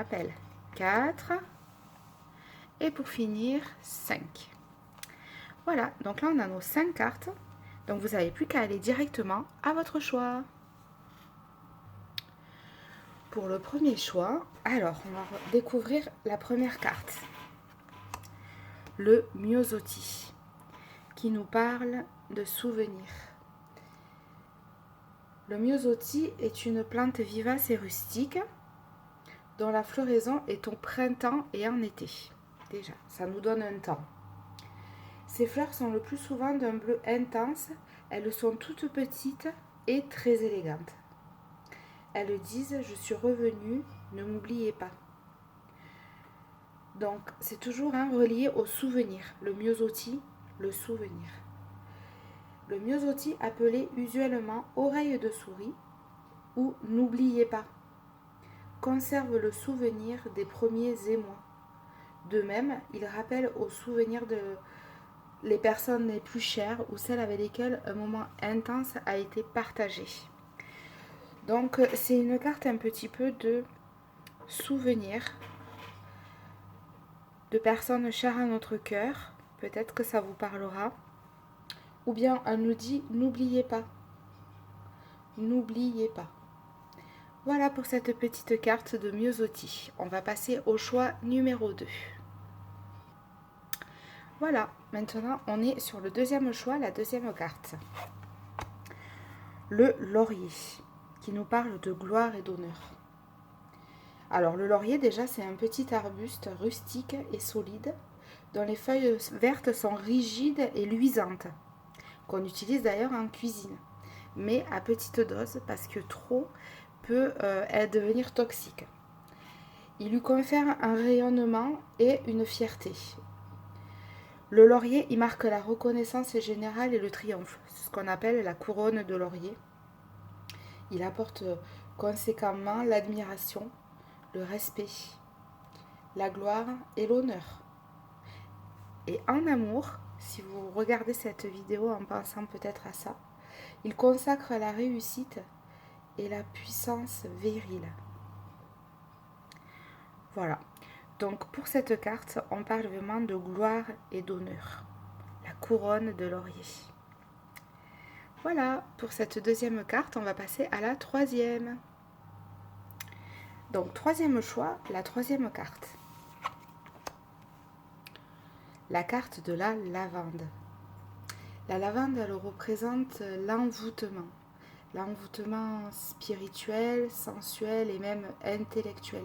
appelle 4. Et pour finir, 5. Voilà, donc là on a nos 5 cartes. Donc vous n'avez plus qu'à aller directement à votre choix. Pour le premier choix, alors on va découvrir la première carte. Le Myosotis, qui nous parle de souvenirs. Le Myosotis est une plante vivace et rustique dont la floraison est au printemps et en été. Déjà, ça nous donne un temps. Ces fleurs sont le plus souvent d'un bleu intense, elles sont toutes petites et très élégantes. Elles disent « Je suis revenue, ne m'oubliez pas ». Donc, c'est toujours relié au souvenir. Le Myosotis, le souvenir. Le Myosotis appelé usuellement oreille de souris ou n'oubliez pas conserve le souvenir des premiers émois. De même, il rappelle au souvenir de les personnes les plus chères ou celles avec lesquelles un moment intense a été partagé. Donc, c'est une carte un petit peu de souvenir de personnes chères à notre cœur. Peut-être que ça vous parlera. Ou bien, elle nous dit « N'oubliez pas ». N'oubliez pas. Voilà pour cette petite carte de Myosotis. On va passer au choix numéro 2. Voilà, maintenant on est sur le deuxième choix, la deuxième carte. Le laurier, qui nous parle de gloire et d'honneur. Alors le laurier déjà c'est un petit arbuste rustique et solide, dont les feuilles vertes sont rigides et luisantes, qu'on utilise d'ailleurs en cuisine, mais à petite dose parce que trop peut devenir toxique. Il lui confère un rayonnement et une fierté. Le laurier, il marque la reconnaissance générale et le triomphe. C'est ce qu'on appelle la couronne de laurier. Il apporte conséquemment l'admiration, le respect, la gloire et l'honneur. Et en amour, si vous regardez cette vidéo en pensant peut-être à ça, il consacre la réussite et la puissance virile. Voilà. Donc pour cette carte, on parle vraiment de gloire et d'honneur. La couronne de laurier. Voilà, pour cette deuxième carte, on va passer à la troisième. Donc troisième choix, la troisième carte. La carte de la lavande. La lavande, elle représente l'envoûtement. L'envoûtement spirituel, sensuel et même intellectuel.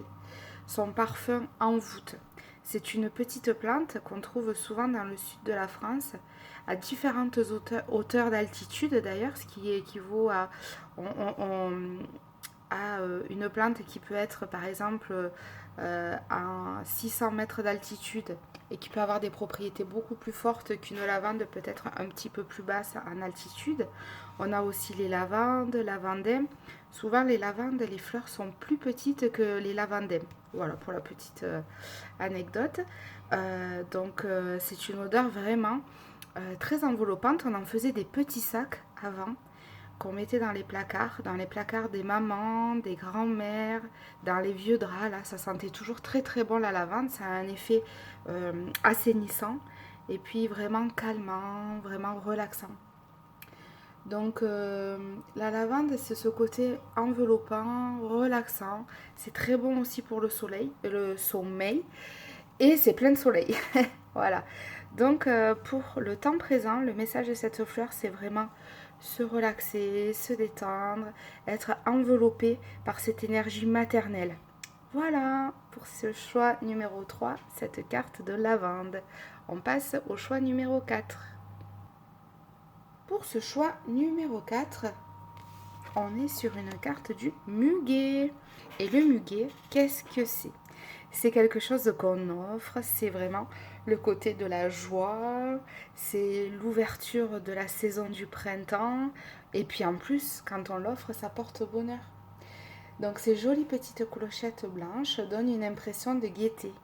Son parfum envoûte. C'est une petite plante qu'on trouve souvent dans le sud de la France, à différentes hauteurs d'altitude d'ailleurs, ce qui équivaut à une plante qui peut être par exemple à 600 mètres d'altitude et qui peut avoir des propriétés beaucoup plus fortes qu'une lavande peut-être un petit peu plus basse en altitude. On a aussi les lavandes, lavandins. Souvent les lavandes, les fleurs sont plus petites que les lavandins. Voilà pour la petite anecdote. C'est une odeur vraiment très enveloppante. On en faisait des petits sacs avant qu'on mettait dans les placards des mamans, des grands-mères, dans les vieux draps. Là, ça sentait toujours très très bon la lavande. Ça a un effet assainissant et puis vraiment calmant, vraiment relaxant. Donc la lavande, c'est ce côté enveloppant, relaxant. C'est très bon aussi pour le sommeil. Et c'est plein de soleil. Voilà. Donc pour le temps présent, le message de cette fleur, c'est vraiment se relaxer, se détendre, être enveloppé par cette énergie maternelle. Voilà pour ce choix numéro 3, cette carte de lavande. On passe au choix numéro 4. Pour ce choix numéro 4, on est sur une carte du muguet. Et le muguet, qu'est-ce que c'est ? C'est quelque chose qu'on offre, c'est vraiment le côté de la joie, c'est l'ouverture de la saison du printemps. Et puis en plus, quand on l'offre, ça porte bonheur. Donc ces jolies petites clochettes blanches donnent une impression de gaieté,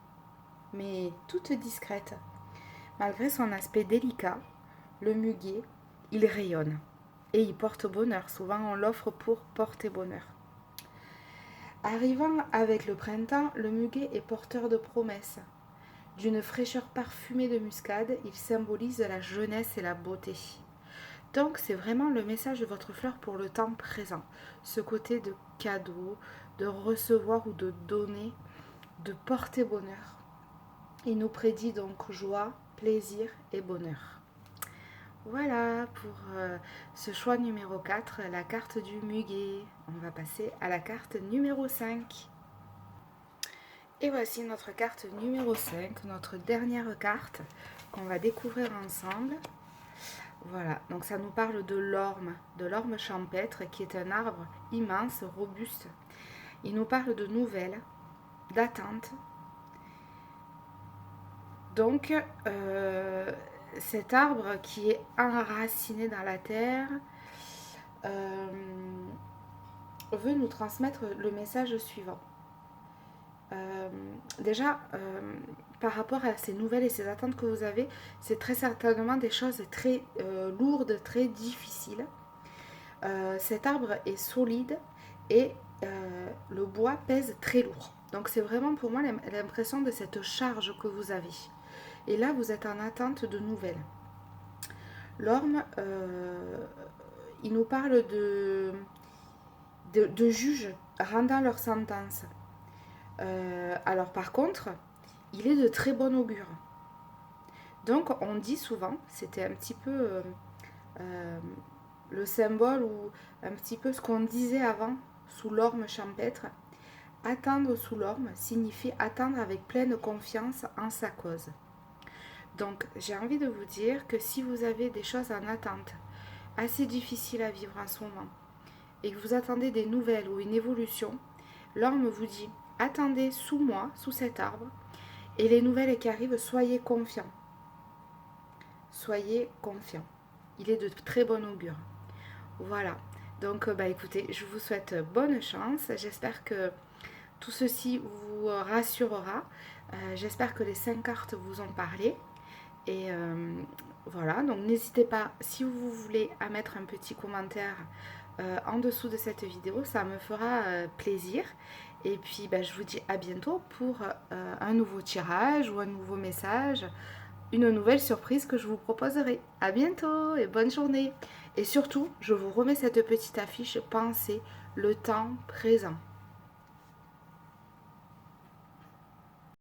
mais toute discrète. Malgré son aspect délicat, le muguet, il rayonne et il porte bonheur. Souvent, on l'offre pour porter bonheur. Arrivant avec le printemps, le muguet est porteur de promesses. D'une fraîcheur parfumée de muscade, il symbolise la jeunesse et la beauté. Donc c'est vraiment le message de votre fleur pour le temps présent. Ce côté de cadeau, de recevoir ou de donner, de porter bonheur. Il nous prédit donc joie, plaisir et bonheur. Voilà pour ce choix numéro 4, la carte du muguet. On va passer à la carte numéro 5. Et voici notre carte numéro 5, notre dernière carte qu'on va découvrir ensemble. Voilà, donc ça nous parle de l'orme champêtre qui est un arbre immense, robuste. Il nous parle de nouvelles, d'attentes. Donc, cet arbre qui est enraciné dans la terre veut nous transmettre le message suivant. Déjà, par rapport à ces nouvelles et ces attentes que vous avez, c'est très certainement des choses très lourdes, très difficiles. Cet arbre est solide et le bois pèse très lourd. Donc c'est vraiment pour moi l'impression de cette charge que vous avez. Et là, vous êtes en attente de nouvelles. L'orme, il nous parle de juges rendant leur sentence. Alors par contre, il est de très bon augure. Donc on dit souvent, c'était un petit peu le symbole ou un petit peu ce qu'on disait avant sous l'orme champêtre. Attendre sous l'orme signifie attendre avec pleine confiance en sa cause. Donc j'ai envie de vous dire que si vous avez des choses en attente assez difficiles à vivre en ce moment et que vous attendez des nouvelles ou une évolution, l'orme vous dit attendez sous moi, sous cet arbre, et les nouvelles qui arrivent, soyez confiants. Soyez confiants. Il est de très bon augure. Voilà. Donc, écoutez, je vous souhaite bonne chance. J'espère que tout ceci vous rassurera. J'espère que les 5 cartes vous ont parlé. Et voilà. Donc, n'hésitez pas, si vous voulez, à mettre un petit commentaire en dessous de cette vidéo. Ça me fera plaisir. Et puis, je vous dis à bientôt pour un nouveau tirage ou un nouveau message, une nouvelle surprise que je vous proposerai. À bientôt et bonne journée. Et surtout, je vous remets cette petite affiche, pensez le temps présent.